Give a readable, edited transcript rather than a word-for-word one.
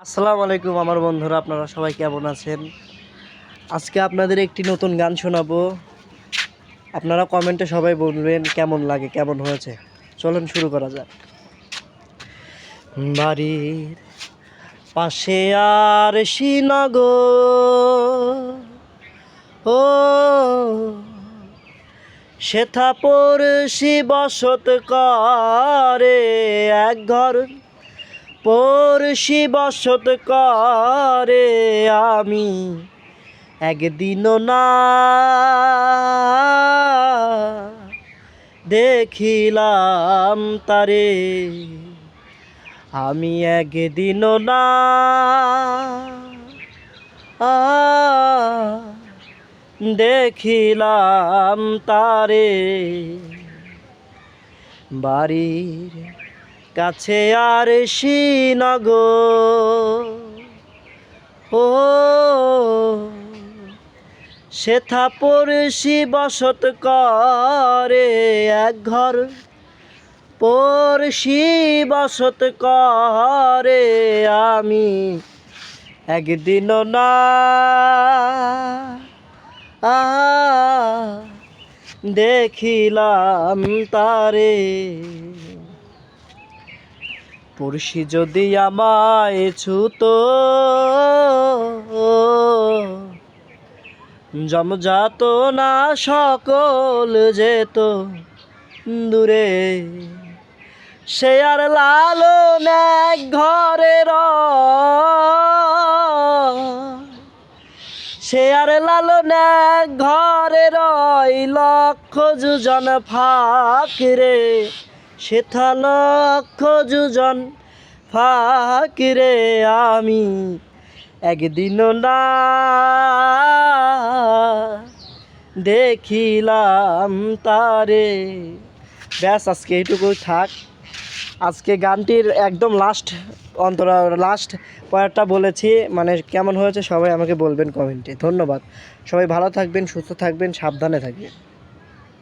আসসালামু আলাইকুম আমার বন্ধুরা, আপনারা সবাই কেমন আছেন? আজকে আপনাদের একটি নতুন গান শোনাবো। আপনারা কমেন্টে সবাই বলবেন কেমন লাগে, কেমন হয়েছে। চলুন শুরু করা যাক। বাড়ির পাশে আর শ্রীনগর, ও সেথা পড়শি বসত করে, এক ঘর পড়শি বসত করে। আমি একদিনও না দেখিলাম তারে, আমি একদিনও না দেখিলাম তারে। বাড়ির কাছে আর শ্রীনগর, ও সেথা পড়শি বসত করে, এক ঘর পড়শি বসত করে। আমি একদিনও না দেখিলাম তারে। পড়শি যদি আমায় ছুতো, জমজাত না সকল যেত দূরে। সে আর লালন এক ঘরে সে আর লালন এক ঘরে রয়, লক্ষ যোজন ফাঁকিরে। সেথা লক্ষ যোজন ফাঁকিরে। আমি একদিনও না দেখিলাম তারে। ব্যাস, আজকে এইটুকুই থাক। আজকে গানটির একদম লাস্ট পয়েন্টটা বলেছি, মানে কেমন হয়েছে সবাই আমাকে বলবেন কমেন্টে। ধন্যবাদ। সবাই ভালো থাকবেন, সুস্থ থাকবেন, সাবধানে থাকবেন।